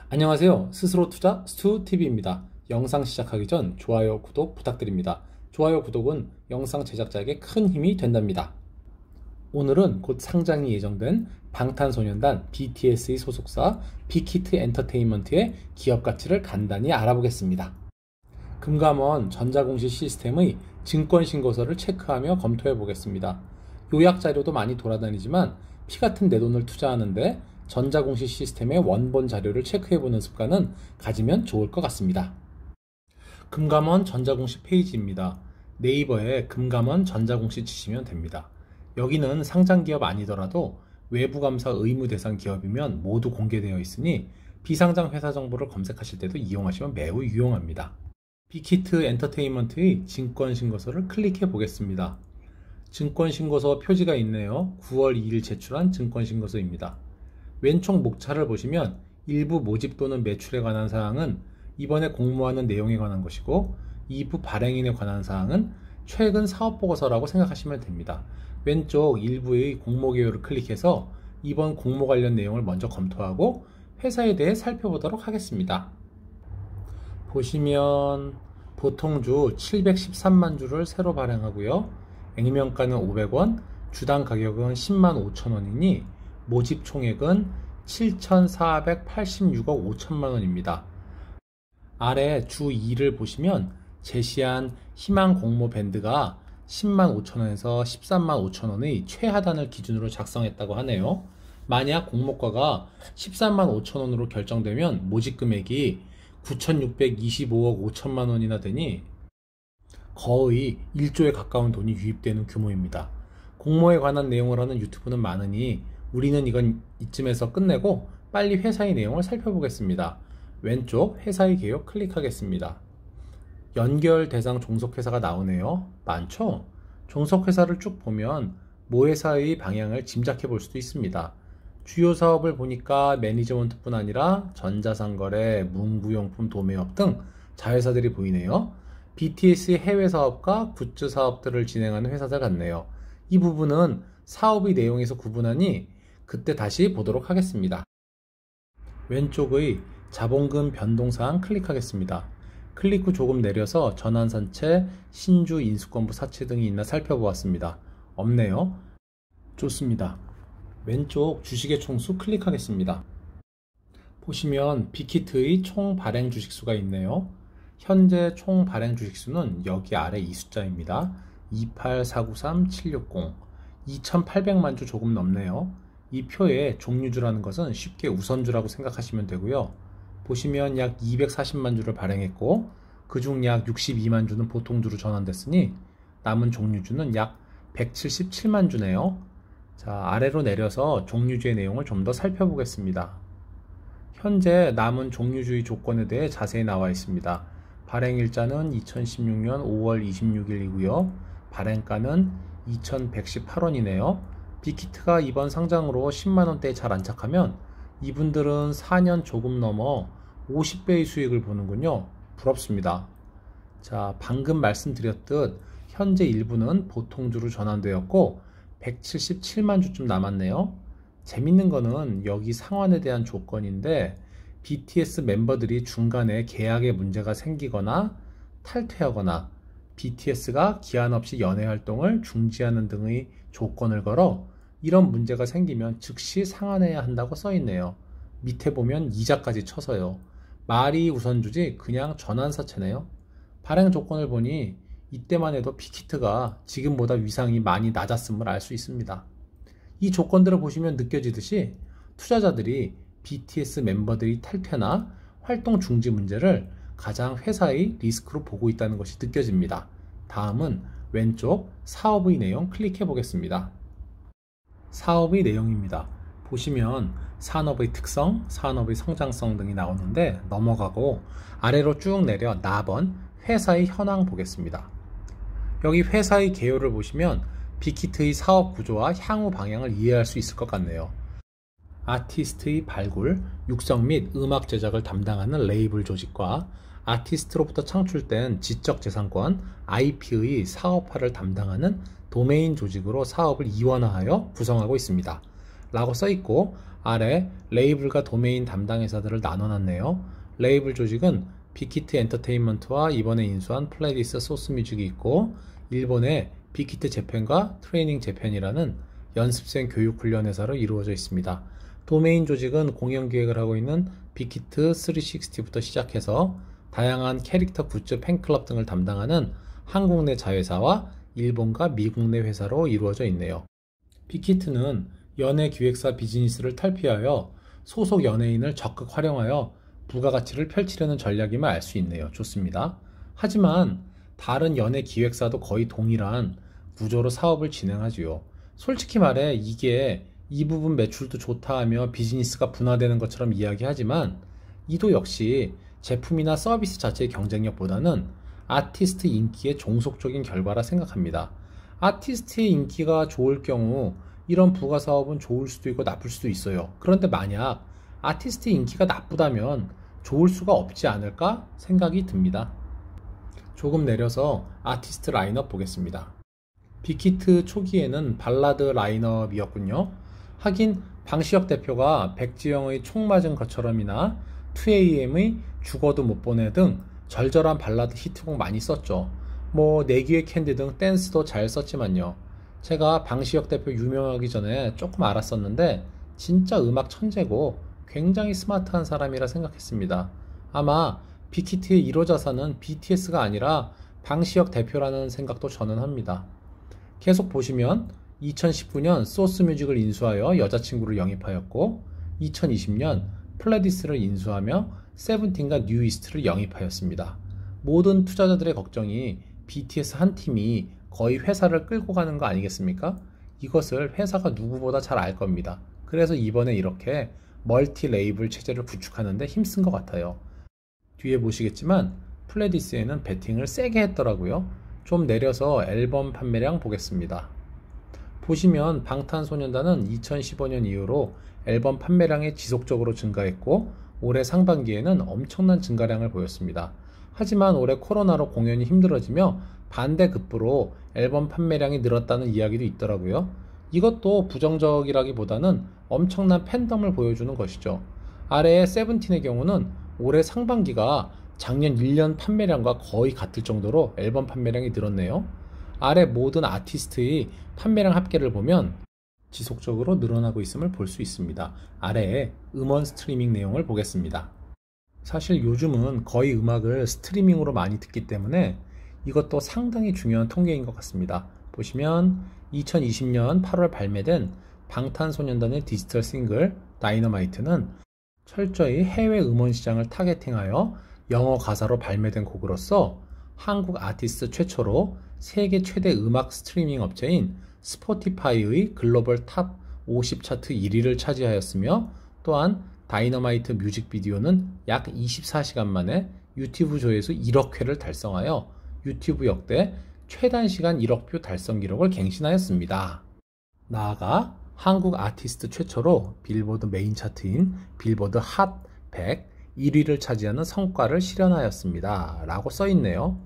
안녕하세요. 스스로 투자 스투TV입니다. 영상 시작하기 전 좋아요, 구독 부탁드립니다. 좋아요, 구독은 영상 제작자에게 큰 힘이 된답니다. 오늘은 곧 상장이 예정된 방탄소년단 BTS의 소속사 빅히트 엔터테인먼트의 기업 가치를 간단히 알아보겠습니다. 금감원 전자공시 시스템의 증권신고서를 체크하며 검토해 보겠습니다. 요약 자료도 많이 돌아다니지만 피 같은 내 돈을 투자하는데 전자공시 시스템의 원본 자료를 체크해보는 습관은 가지면 좋을 것 같습니다. 금감원 전자공시 페이지입니다. 네이버에 금감원 전자공시 치시면 됩니다. 여기는 상장기업 아니더라도 외부감사 의무 대상 기업이면 모두 공개되어 있으니 비상장 회사 정보를 검색하실 때도 이용하시면 매우 유용합니다. 빅히트 엔터테인먼트의 증권신고서를 클릭해 보겠습니다. 증권신고서 표지가 있네요. 9월 2일 제출한 증권신고서입니다. 왼쪽 목차를 보시면 일부 모집 또는 매출에 관한 사항은 이번에 공모하는 내용에 관한 것이고, 2부 발행인에 관한 사항은 최근 사업보고서라고 생각하시면 됩니다. 왼쪽 일부의 공모 개요를 클릭해서 이번 공모 관련 내용을 먼저 검토하고 회사에 대해 살펴보도록 하겠습니다. 보시면 보통주 713만 주를 새로 발행하고요. 액면가는 500원, 주당 가격은 10만 5천원이니 모집 총액은 7,486억 5천만 원입니다. 아래 주 2를 보시면 제시한 희망 공모 밴드가 10만 5천원에서 13만 5천원의 최하단을 기준으로 작성했다고 하네요. 만약 공모가가 13만 5천원으로 결정되면 모집 금액이 9,625억 5천만 원이나 되니 거의 1조에 가까운 돈이 유입되는 규모입니다. 공모에 관한 내용을 하는 유튜브는 많으니 우리는 이건 이쯤에서 끝내고 빨리 회사의 내용을 살펴보겠습니다. 왼쪽 회사의 개요 클릭하겠습니다. 연결 대상 종속회사가 나오네요. 많죠? 종속회사를 쭉 보면 모회사의 방향을 짐작해 볼 수도 있습니다. 주요 사업을 보니까 매니저먼트뿐 아니라 전자상거래, 문구용품, 도매업 등 자회사들이 보이네요. BTS의 해외 사업과 굿즈 사업들을 진행하는 회사들 같네요. 이 부분은 사업의 내용에서 구분하니 그때 다시 보도록 하겠습니다. 왼쪽의 자본금 변동사항 클릭하겠습니다. 클릭 후 조금 내려서 전환산채, 신주 인수권부 사채 등이 있나 살펴보았습니다. 없네요. 좋습니다. 왼쪽 주식의 총수 클릭하겠습니다. 보시면 빅히트의 총 발행 주식수가 있네요. 현재 총 발행 주식수는 여기 아래 이 숫자입니다. 28493-760 2800만 주 조금 넘네요. 이 표에 종류주라는 것은 쉽게 우선주라고 생각하시면 되고요. 보시면 약 240만 주를 발행했고 그중 약 62만 주는 보통주로 전환됐으니 남은 종류주는 약 177만 주네요. 자, 아래로 내려서 종류주의 내용을 좀 더 살펴보겠습니다. 현재 남은 종류주의 조건에 대해 자세히 나와 있습니다. 발행일자는 2016년 5월 26일이고요. 발행가는 2,118원이네요. 빅히트가 이번 상장으로 10만원대에 잘 안착하면 이분들은 4년 조금 넘어 50배의 수익을 보는군요. 부럽습니다. 자, 방금 말씀드렸듯 현재 일부는 보통주로 전환되었고 177만 주쯤 남았네요. 재밌는 거는 여기 상환에 대한 조건인데 BTS 멤버들이 중간에 계약에 문제가 생기거나 탈퇴하거나 BTS가 기한 없이 연애 활동을 중지하는 등의 조건을 걸어 이런 문제가 생기면 즉시 상환해야 한다고 써있네요. 밑에 보면 이자까지 쳐서요. 말이 우선주지 그냥 전환사채네요. 발행 조건을 보니 이때만 해도 빅히트가 지금보다 위상이 많이 낮았음을 알 수 있습니다. 이 조건들을 보시면 느껴지듯이 투자자들이 BTS 멤버들이 탈퇴나 활동 중지 문제를 가장 회사의 리스크로 보고 있다는 것이 느껴집니다. 다음은 왼쪽 사업의 내용 클릭해 보겠습니다. 사업의 내용입니다. 보시면 산업의 특성, 산업의 성장성 등이 나오는데 넘어가고 아래로 쭉 내려 4번 회사의 현황 보겠습니다. 여기 회사의 개요를 보시면 빅히트의 사업 구조와 향후 방향을 이해할 수 있을 것 같네요. 아티스트의 발굴, 육성 및 음악 제작을 담당하는 레이블 조직과 아티스트로부터 창출된 지적재산권, IP의 사업화를 담당하는 도메인 조직으로 사업을 이원화하여 구성하고 있습니다. 라고 써있고 아래 레이블과 도메인 담당 회사들을 나눠놨네요. 레이블 조직은 빅히트 엔터테인먼트와 이번에 인수한 플레디스 소스뮤직이 있고 일본의 빅히트 재팬과 트레이닝 재팬이라는 연습생 교육훈련 회사로 이루어져 있습니다. 도메인 조직은 공연기획을 하고 있는 빅히트 360부터 시작해서 다양한 캐릭터 굿즈 팬클럽 등을 담당하는 한국 내 자회사와 일본과 미국 내 회사로 이루어져 있네요. 빅히트는 연예 기획사 비즈니스를 탈피하여 소속 연예인을 적극 활용하여 부가가치를 펼치려는 전략임을 알 수 있네요. 좋습니다. 하지만 다른 연예 기획사도 거의 동일한 구조로 사업을 진행하지요. 솔직히 말해 이게 이 부분 매출도 좋다 하며 비즈니스가 분화되는 것처럼 이야기하지만 이도 역시 제품이나 서비스 자체의 경쟁력보다는 아티스트 인기의 종속적인 결과라 생각합니다. 아티스트의 인기가 좋을 경우 이런 부가 사업은 좋을 수도 있고 나쁠 수도 있어요. 그런데 만약 아티스트 인기가 나쁘다면 좋을 수가 없지 않을까 생각이 듭니다. 조금 내려서 아티스트 라인업 보겠습니다. 빅히트 초기에는 발라드 라인업이었군요. 하긴 방시혁 대표가 백지영의 총 맞은 것처럼이나 2AM의 죽어도 못 보내 등 절절한 발라드 히트곡 많이 썼죠. 뭐 내귀의 캔디 등 댄스도 잘 썼지만요. 제가 방시혁 대표 유명하기 전에 조금 알았었는데 진짜 음악 천재고 굉장히 스마트한 사람이라 생각했습니다. 아마 빅히트의 1호 자산은 BTS가 아니라 방시혁 대표라는 생각도 저는 합니다. 계속 보시면 2019년 소스뮤직을 인수하여 여자친구를 영입하였고 2020년 플레디스를 인수하며 세븐틴과 뉴이스트를 영입하였습니다. 모든 투자자들의 걱정이 BTS 한 팀이 거의 회사를 끌고 가는 거 아니겠습니까? 이것을 회사가 누구보다 잘 알 겁니다. 그래서 이번에 이렇게 멀티 레이블 체제를 구축하는데 힘쓴 것 같아요. 뒤에 보시겠지만 플레디스에는 베팅을 세게 했더라고요. 좀 내려서 앨범 판매량 보겠습니다. 보시면 방탄소년단은 2015년 이후로 앨범 판매량이 지속적으로 증가했고 올해 상반기에는 엄청난 증가량을 보였습니다. 하지만 올해 코로나로 공연이 힘들어지며 반대급부로 앨범 판매량이 늘었다는 이야기도 있더라고요. 이것도 부정적이라기보다는 엄청난 팬덤을 보여주는 것이죠. 아래의 세븐틴의 경우는 올해 상반기가 작년 1년 판매량과 거의 같을 정도로 앨범 판매량이 늘었네요. 아래 모든 아티스트의 판매량 합계를 보면 지속적으로 늘어나고 있음을 볼 수 있습니다. 아래에 음원 스트리밍 내용을 보겠습니다. 사실 요즘은 거의 음악을 스트리밍으로 많이 듣기 때문에 이것도 상당히 중요한 통계인 것 같습니다. 보시면 2020년 8월 발매된 방탄소년단의 디지털 싱글 다이너마이트는 철저히 해외 음원 시장을 타겟팅하여 영어 가사로 발매된 곡으로서 한국 아티스트 최초로 세계 최대 음악 스트리밍 업체인 스포티파이의 글로벌 탑 50 차트 1위를 차지하였으며 또한 다이너마이트 뮤직비디오는 약 24시간 만에 유튜브 조회수 1억 회를 달성하여 유튜브 역대 최단시간 1억 뷰 달성 기록을 갱신하였습니다. 나아가 한국 아티스트 최초로 빌보드 메인 차트인 빌보드 핫 100 1위를 차지하는 성과를 실현하였습니다. 라고 써있네요.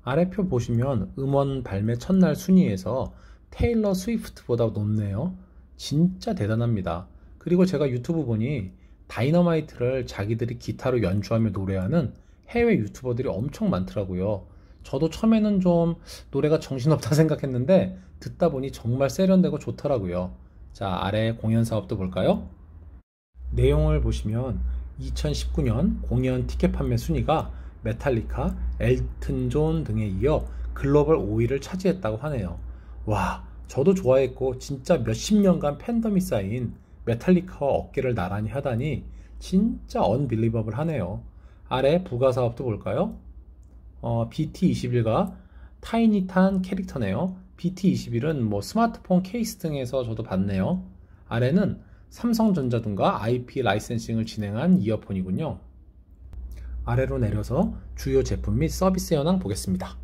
아래표 보시면 음원 발매 첫날 순위에서 테일러 스위프트보다 높네요. 진짜 대단합니다. 그리고 제가 유튜브 보니 다이너마이트를 자기들이 기타로 연주하며 노래하는 해외 유튜버들이 엄청 많더라고요. 저도 처음에는 좀 노래가 정신없다 생각했는데 듣다 보니 정말 세련되고 좋더라고요. 자, 아래 공연 사업도 볼까요? 내용을 보시면 2019년 공연 티켓 판매 순위가 메탈리카, 엘튼 존 등에 이어 글로벌 5위를 차지했다고 하네요. 와, 저도 좋아했고 진짜 몇십 년간 팬덤이 쌓인 메탈리카와 어깨를 나란히 하다니 진짜 언빌리버블 하네요. 아래 부가 사업도 볼까요? BT21가 타이니탄 캐릭터네요. BT21은 뭐 스마트폰 케이스 등에서 저도 봤네요. 아래는 삼성전자 등과 IP 라이센싱을 진행한 이어폰이군요. 아래로 내려서 주요 제품 및 서비스 현황 보겠습니다.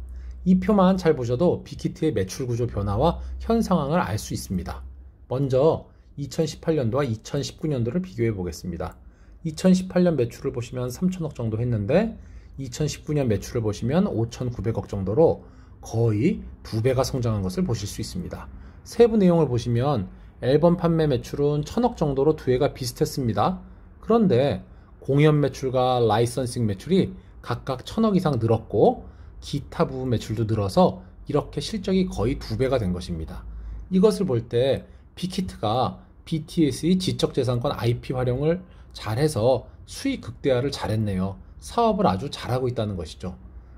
이 표만 잘 보셔도 빅히트의 매출 구조 변화와 현 상황을 알 수 있습니다. 먼저 2018년도와 2019년도를 비교해 보겠습니다. 2018년 매출을 보시면 3천억 정도 했는데 2019년 매출을 보시면 5,900억 정도로 거의 2배가 성장한 것을 보실 수 있습니다. 세부 내용을 보시면 앨범 판매 매출은 1000억 정도로 두 해가 비슷했습니다. 그런데 공연 매출과 라이선싱 매출이 각각 1000억 이상 늘었고 기타 부분 매출도 늘어서 이렇게 실적이 거의 2배가 된 것입니다. 이것을 볼 때 빅히트가 BTS의 지적재산권 IP 활용을 잘해서 수익 극대화를 잘했네요. 사업을 아주 잘하고 있다는 것이죠.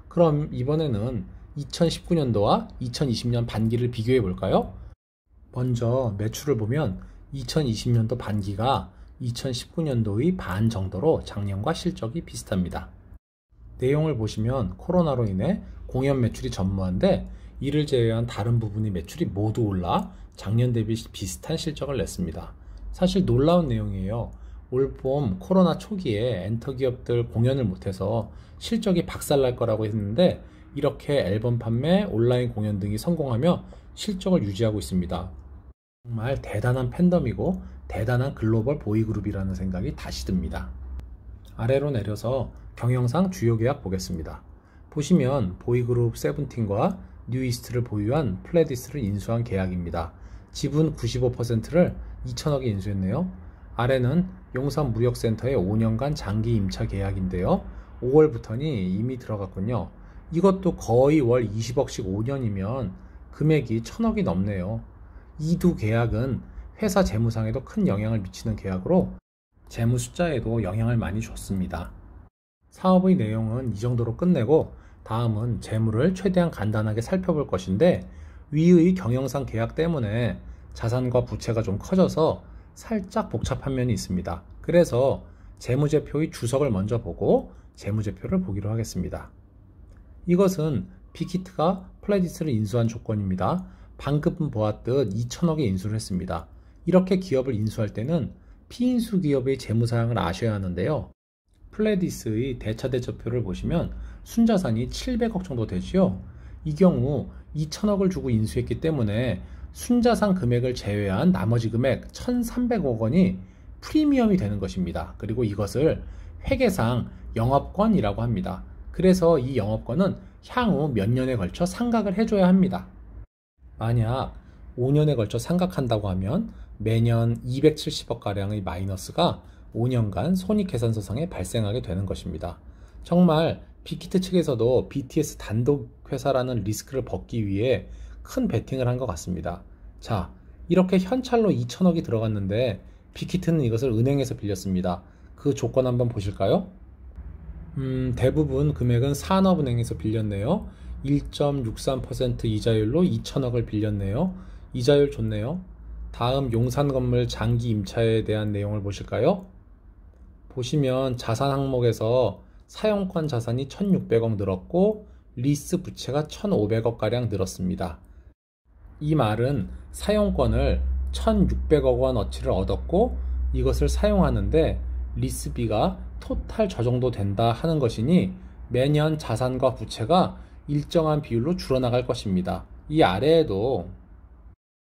그럼 이번에는 2019년도와 2020년 반기를 비교해 볼까요? 먼저 매출을 보면 2020년도 반기가 2019년도의 반 정도로 작년과 실적이 비슷합니다. 내용을 보시면 코로나로 인해 공연 매출이 전무한데 이를 제외한 다른 부분의 매출이 모두 올라 작년 대비 비슷한 실적을 냈습니다. 사실 놀라운 내용이에요. 올봄 코로나 초기에 엔터 기업들 공연을 못해서 실적이 박살날 거라고 했는데 이렇게 앨범 판매, 온라인 공연 등이 성공하며 실적을 유지하고 있습니다. 정말 대단한 팬덤이고 대단한 글로벌 보이그룹이라는 생각이 다시 듭니다. 아래로 내려서 경영상 주요 계약 보겠습니다. 보시면 보이그룹 세븐틴과 뉴이스트를 보유한 플레디스를 인수한 계약입니다. 지분 95%를 2천억에 인수했네요. 아래는 용산 무역센터의 5년간 장기 임차 계약인데요. 5월부터니 이미 들어갔군요. 이것도 거의 월 20억씩 5년이면 금액이 1000억이 넘네요. 이 두 계약은 회사 재무상에도 큰 영향을 미치는 계약으로 재무 숫자에도 영향을 많이 줬습니다. 사업의 내용은 이 정도로 끝내고 다음은 재무를 최대한 간단하게 살펴볼 것인데 위의 경영상 계약 때문에 자산과 부채가 좀 커져서 살짝 복잡한 면이 있습니다. 그래서 재무제표의 주석을 먼저 보고 재무제표를 보기로 하겠습니다. 이것은 빅히트가 플레디스를 인수한 조건입니다. 방금 보았듯 2천억에 인수를 했습니다. 이렇게 기업을 인수할 때는 피인수 기업의 재무사항을 아셔야 하는데요. 플레디스의 대차대조표를 보시면 순자산이 700억 정도 되지요. 이 경우 2천억을 주고 인수했기 때문에 순자산 금액을 제외한 나머지 금액 1,300억 원이 프리미엄이 되는 것입니다. 그리고 이것을 회계상 영업권이라고 합니다. 그래서 이 영업권은 향후 몇 년에 걸쳐 상각을 해줘야 합니다. 만약 5년에 걸쳐 상각한다고 하면 매년 270억가량의 마이너스가 5년간 손익계산서상에 발생하게 되는 것입니다. 정말 빅히트 측에서도 BTS 단독 회사라는 리스크를 벗기 위해 큰 베팅을 한 것 같습니다. 자, 이렇게 현찰로 2천억이 들어갔는데 빅히트는 이것을 은행에서 빌렸습니다. 그 조건 한번 보실까요? 대부분 금액은 산업은행에서 빌렸네요. 1.63% 이자율로 2천억을 빌렸네요. 이자율 좋네요. 다음 용산건물 장기 임차에 대한 내용을 보실까요? 보시면 자산 항목에서 사용권 자산이 1,600억 늘었고 리스 부채가 1,500억가량 늘었습니다. 이 말은 사용권을 1,600억 원어치를 얻었고 이것을 사용하는데 리스비가 토탈 저 정도 된다 하는 것이니 매년 자산과 부채가 일정한 비율로 줄어나갈 것입니다. 이 아래에도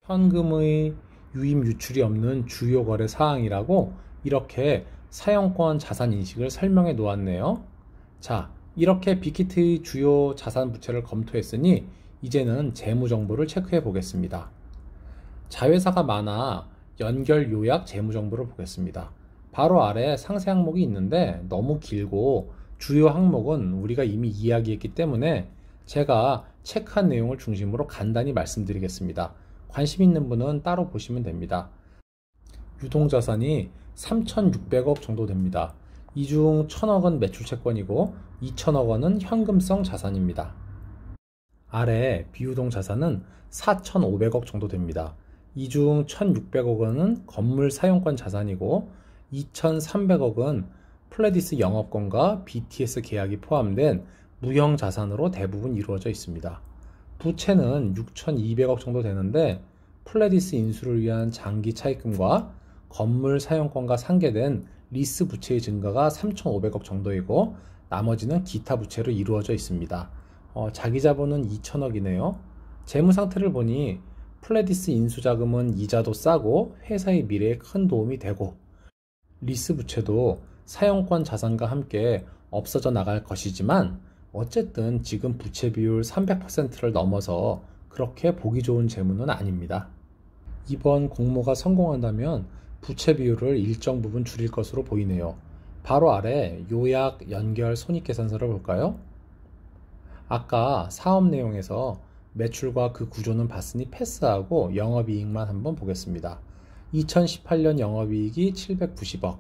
현금의 유입 유출이 없는 주요 거래 사항이라고 이렇게 사용권 자산 인식을 설명해 놓았네요. 자, 이렇게 빅히트의 주요 자산 부채를 검토했으니 이제는 재무 정보를 체크해 보겠습니다. 자회사가 많아 연결 요약 재무 정보를 보겠습니다. 바로 아래 상세 항목이 있는데 너무 길고 주요 항목은 우리가 이미 이야기했기 때문에 제가 체크한 내용을 중심으로 간단히 말씀드리겠습니다. 관심 있는 분은 따로 보시면 됩니다. 유동자산이 3,600억 정도 됩니다. 이 중 1,000억은 매출채권이고 2,000억 원은 현금성 자산입니다. 아래 비유동 자산은 4,500억 정도 됩니다. 이 중 1,600억 원은 건물 사용권 자산이고 2,300억은 플레디스 영업권과 BTS 계약이 포함된 무형 자산으로 대부분 이루어져 있습니다. 부채는 6,200억 정도 되는데 플레디스 인수를 위한 장기 차입금과 건물 사용권과 상계된 리스 부채의 증가가 3,500억 정도이고 나머지는 기타 부채로 이루어져 있습니다. 자기 자본은 2,000억이네요. 재무 상태를 보니 플레디스 인수 자금은 이자도 싸고 회사의 미래에 큰 도움이 되고 리스 부채도 사용권 자산과 함께 없어져 나갈 것이지만 어쨌든 지금 부채 비율 300%를 넘어서 그렇게 보기 좋은 재무는 아닙니다. 이번 공모가 성공한다면 부채 비율을 일정 부분 줄일 것으로 보이네요. 바로 아래 요약, 연결, 손익계산서를 볼까요? 아까 사업 내용에서 매출과 그 구조는 봤으니 패스하고 영업이익만 한번 보겠습니다. 2018년 영업이익이 790억,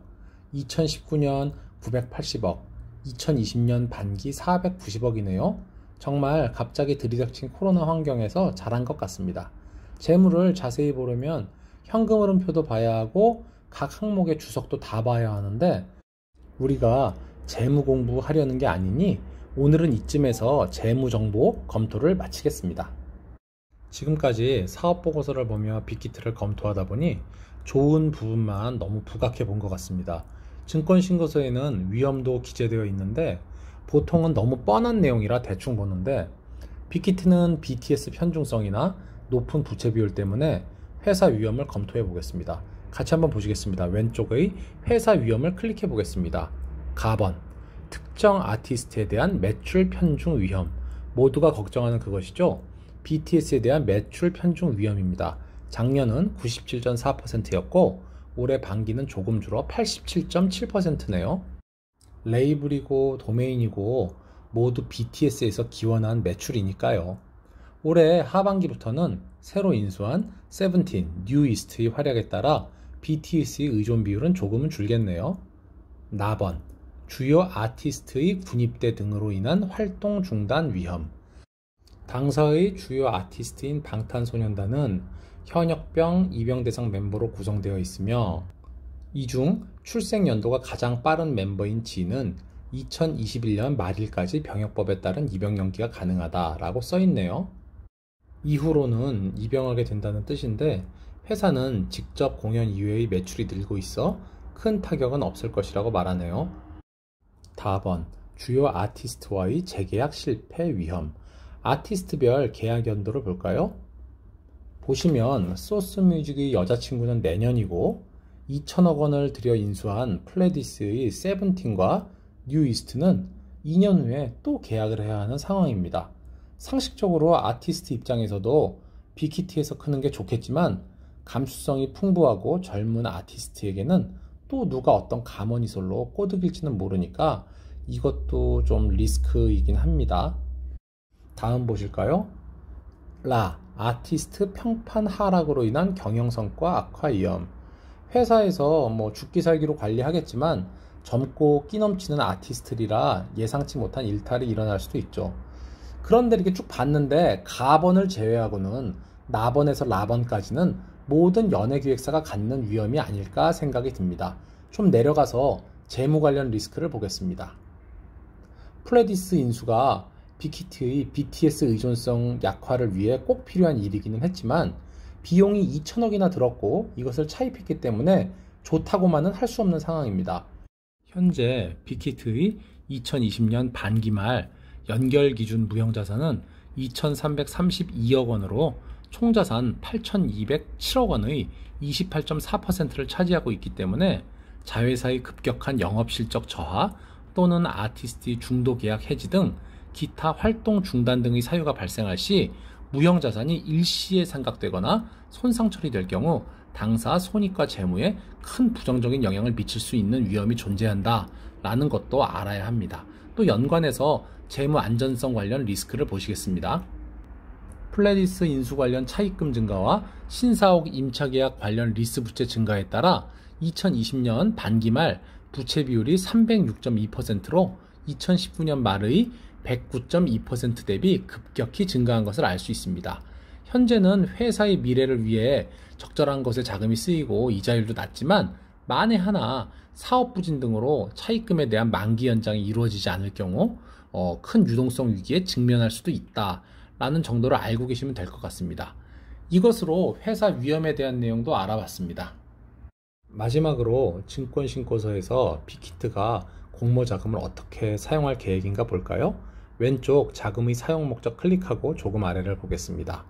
2019년 980억, 2020년 반기 490억이네요. 정말 갑자기 들이닥친 코로나 환경에서 잘한 것 같습니다. 재물을 자세히 보려면 현금 흐름표도 봐야 하고 각 항목의 주석도 다 봐야 하는데 우리가 재무 공부하려는 게 아니니 오늘은 이쯤에서 재무 정보 검토를 마치겠습니다. 지금까지 사업 보고서를 보며 빅히트를 검토하다 보니 좋은 부분만 너무 부각해 본 것 같습니다. 증권신고서에는 위험도 기재되어 있는데 보통은 너무 뻔한 내용이라 대충 보는데 빅히트는 BTS 편중성이나 높은 부채 비율 때문에 회사 위험을 검토해 보겠습니다. 같이 한번 보시겠습니다. 왼쪽의 회사 위험을 클릭해 보겠습니다. 가번, 특정 아티스트에 대한 매출 편중 위험, 모두가 걱정하는 그것이죠. BTS에 대한 매출 편중 위험입니다. 작년은 97.4%였고 올해 반기는 조금 줄어 87.7%네요. 레이블이고 도메인이고 모두 BTS에서 기원한 매출이니까요. 올해 하반기부터는 새로 인수한 세븐틴, 뉴이스트의 활약에 따라 BTS의 의존 비율은 조금은 줄겠네요. 나번, 주요 아티스트의 군입대 등으로 인한 활동 중단 위험. 당사의 주요 아티스트인 방탄소년단은 현역병, 입영 대상 멤버로 구성되어 있으며 이 중 출생 연도가 가장 빠른 멤버인 G는 2021년 말일까지 병역법에 따른 입영 연기가 가능하다라고 써있네요. 이후로는 입영하게 된다는 뜻인데 회사는 직접 공연 이외의 매출이 늘고 있어 큰 타격은 없을 것이라고 말하네요. 다번, 주요 아티스트와의 재계약 실패 위험. 아티스트별 계약 연도를 볼까요? 보시면 소스뮤직의 여자친구는 내년이고 2천억 원을 들여 인수한 플레디스의 세븐틴과 뉴이스트는 2년 후에 또 계약을 해야 하는 상황입니다. 상식적으로 아티스트 입장에서도 빅히트에서 크는 게 좋겠지만 감수성이 풍부하고 젊은 아티스트에게는 또 누가 어떤 가머니솔로 꼬드길지는 모르니까 이것도 좀 리스크이긴 합니다. 다음 보실까요? 아티스트 평판 하락으로 인한 경영성과 악화 위험. 회사에서 죽기 살기로 관리하겠지만 젊고 끼 넘치는 아티스트리라 예상치 못한 일탈이 일어날 수도 있죠. 그런데 이렇게 쭉 봤는데 가번을 제외하고는 나번에서 라번까지는 모든 연예기획사가 갖는 위험이 아닐까 생각이 듭니다. 좀 내려가서 재무 관련 리스크를 보겠습니다. 플레디스 인수가 빅히트의 BTS 의존성 약화를 위해 꼭 필요한 일이기는 했지만 비용이 2천억이나 들었고 이것을 차입했기 때문에 좋다고만은 할 수 없는 상황입니다. 현재 빅히트의 2020년 반기 말 연결 기준 무형자산은 2,332억 원으로 총자산 8,207억 원의 28.4%를 차지하고 있기 때문에 자회사의 급격한 영업실적 저하 또는 아티스트의 중도 계약 해지 등 기타 활동 중단 등의 사유가 발생할 시 무형자산이 일시에 상각되거나 손상 처리될 경우 당사 손익과 재무에 큰 부정적인 영향을 미칠 수 있는 위험이 존재한다 라는 것도 알아야 합니다. 또 연관해서 재무 안전성 관련 리스크를 보시겠습니다. 플레디스 인수 관련 차입금 증가와 신사옥 임차계약 관련 리스 부채 증가에 따라 2020년 반기 말 부채 비율이 306.2%로 2019년 말의 109.2% 대비 급격히 증가한 것을 알 수 있습니다. 현재는 회사의 미래를 위해 적절한 것에 자금이 쓰이고 이자율도 낮지만 만에 하나 사업 부진 등으로 차입금에 대한 만기 연장이 이루어지지 않을 경우 큰 유동성 위기에 직면할 수도 있다라는 정도로 알고 계시면 될 것 같습니다. 이것으로 회사 위험에 대한 내용도 알아봤습니다. 마지막으로 증권신고서에서 빅히트가 공모 자금을 어떻게 사용할 계획인가 볼까요? 왼쪽 자금의 사용 목적 클릭하고 조금 아래를 보겠습니다.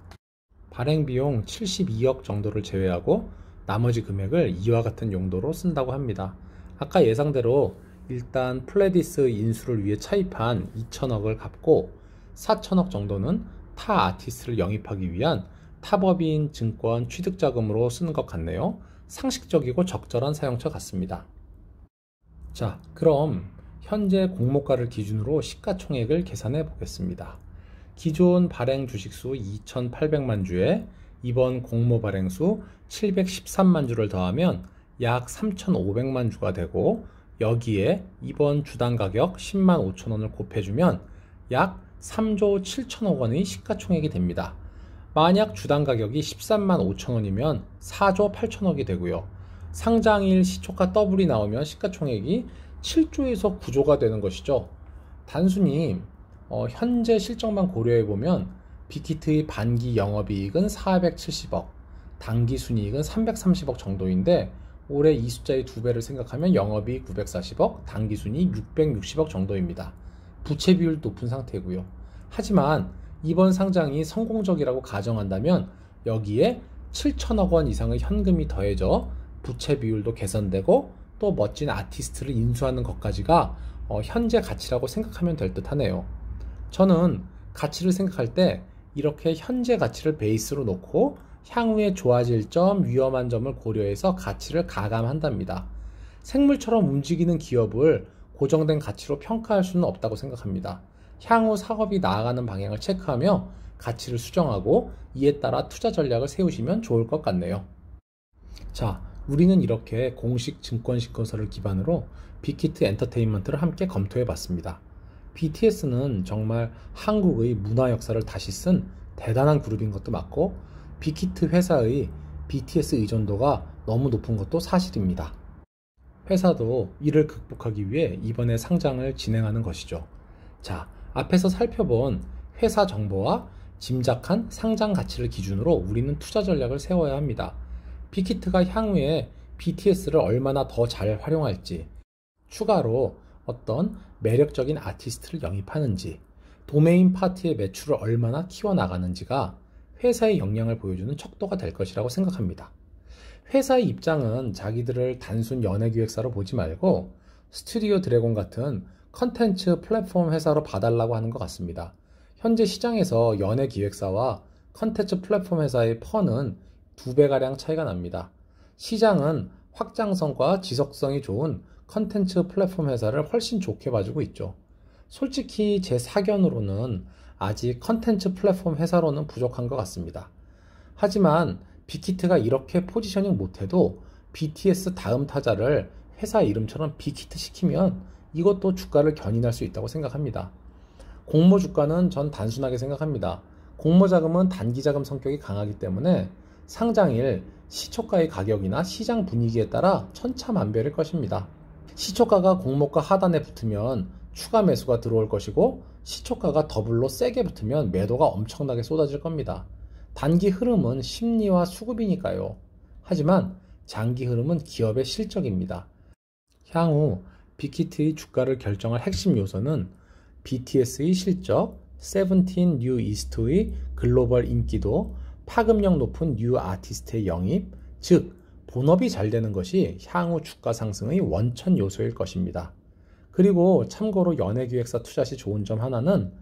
발행 비용 72억 정도를 제외하고 나머지 금액을 이와 같은 용도로 쓴다고 합니다. 아까 예상대로 일단 플레디스 인수를 위해 차입한 2천억을 갚고 4천억 정도는 타 아티스트를 영입하기 위한 타법인 증권 취득자금으로 쓰는 것 같네요. 상식적이고 적절한 사용처 같습니다. 자, 그럼 현재 공모가를 기준으로 시가총액을 계산해 보겠습니다. 기존 발행 주식수 2,800만 주에 이번 공모 발행수 713만 주를 더하면 약 3,500만 주가 되고, 여기에 이번 주당 가격 10만 5천 원을 곱해주면 약 3조 7천억 원의 시가총액이 됩니다. 만약 주당 가격이 13만 5천 원이면 4조 8천억이 되고요. 상장일 시초가 더블이 나오면 시가총액이 7조에서 9조가 되는 것이죠. 단순히 현재 실적만 고려해보면 빅히트의 반기 영업이익은 470억, 당기 순이익은 330억 정도인데, 올해 이 숫자의 2배를 생각하면 영업이익 940억, 당기 순이익 660억 정도입니다. 부채 비율 높은 상태고요. 하지만 이번 상장이 성공적이라고 가정한다면 여기에 7천억 원 이상의 현금이 더해져 부채 비율도 개선되고 또 멋진 아티스트를 인수하는 것까지가 현재 가치라고 생각하면 될 듯 하네요. 저는 가치를 생각할 때 이렇게 현재 가치를 베이스로 놓고 향후에 좋아질 점, 위험한 점을 고려해서 가치를 가감한답니다. 생물처럼 움직이는 기업을 고정된 가치로 평가할 수는 없다고 생각합니다. 향후 사업이 나아가는 방향을 체크하며 가치를 수정하고 이에 따라 투자 전략을 세우시면 좋을 것 같네요. 자, 우리는 이렇게 공식 증권 신고서를 기반으로 빅히트 엔터테인먼트를 함께 검토해 봤습니다. BTS는 정말 한국의 문화 역사를 다시 쓴 대단한 그룹인 것도 맞고, 빅히트 회사의 BTS 의존도가 너무 높은 것도 사실입니다. 회사도 이를 극복하기 위해 이번에 상장을 진행하는 것이죠. 자, 앞에서 살펴본 회사 정보와 짐작한 상장 가치를 기준으로 우리는 투자 전략을 세워야 합니다. 빅히트가 향후에 BTS를 얼마나 더 잘 활용할지, 추가로 어떤 매력적인 아티스트를 영입하는지, 도메인 파트의 매출을 얼마나 키워나가는지가 회사의 역량을 보여주는 척도가 될 것이라고 생각합니다. 회사의 입장은 자기들을 단순 연예기획사로 보지 말고 스튜디오 드래곤 같은 컨텐츠 플랫폼 회사로 봐달라고 하는 것 같습니다. 현재 시장에서 연예기획사와 컨텐츠 플랫폼 회사의 펀은 2배가량 차이가 납니다. 시장은 확장성과 지속성이 좋은 컨텐츠 플랫폼 회사를 훨씬 좋게 봐주고 있죠. 솔직히 제 사견으로는 아직 컨텐츠 플랫폼 회사로는 부족한 것 같습니다. 하지만 빅히트가 이렇게 포지셔닝 못해도 BTS 다음 타자를 회사 이름처럼 빅히트 시키면 이것도 주가를 견인할 수 있다고 생각합니다. 공모 주가는 전 단순하게 생각합니다. 공모 자금은 단기 자금 성격이 강하기 때문에 상장일 시초가의 가격이나 시장 분위기에 따라 천차만별일 것입니다. 시초가가 공모가 하단에 붙으면 추가 매수가 들어올 것이고, 시초가가 더블로 세게 붙으면 매도가 엄청나게 쏟아질 겁니다. 단기 흐름은 심리와 수급이니까요. 하지만 장기 흐름은 기업의 실적입니다. 향후 빅히트의 주가를 결정할 핵심 요소는 BTS의 실적, 세븐틴 뉴 이스트의 글로벌 인기도, 파급력 높은 뉴 아티스트의 영입, 즉 본업이 잘 되는 것이 향후 주가 상승의 원천 요소일 것입니다. 그리고 참고로 연예기획사 투자 시 좋은 점 하나는,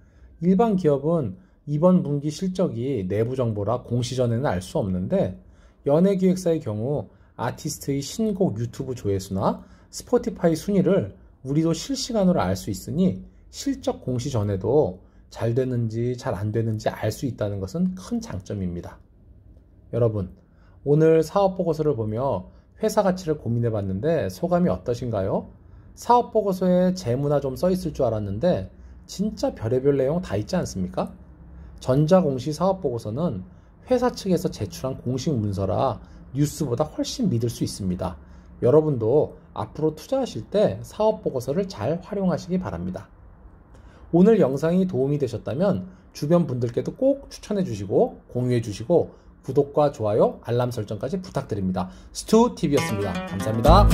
일반 기업은 이번 분기 실적이 내부 정보라 공시전에는 알 수 없는데, 연예기획사의 경우 아티스트의 신곡 유튜브 조회수나 스포티파이 순위를 우리도 실시간으로 알 수 있으니 실적 공시 전에도 잘 되는지 잘 안 되는지 알 수 있다는 것은 큰 장점입니다. 여러분, 오늘 사업 보고서를 보며 회사 가치를 고민해 봤는데 소감이 어떠신가요? 사업 보고서에 재무나 좀 써 있을 줄 알았는데 진짜 별의별 내용 다 있지 않습니까? 전자공시 사업 보고서는 회사 측에서 제출한 공식 문서라 뉴스보다 훨씬 믿을 수 있습니다. 여러분도 앞으로 투자하실 때 사업 보고서를 잘 활용하시기 바랍니다. 오늘 영상이 도움이 되셨다면 주변 분들께도 꼭 추천해 주시고 공유해 주시고 구독과 좋아요, 알람 설정까지 부탁드립니다. 스투TV였습니다. 감사합니다.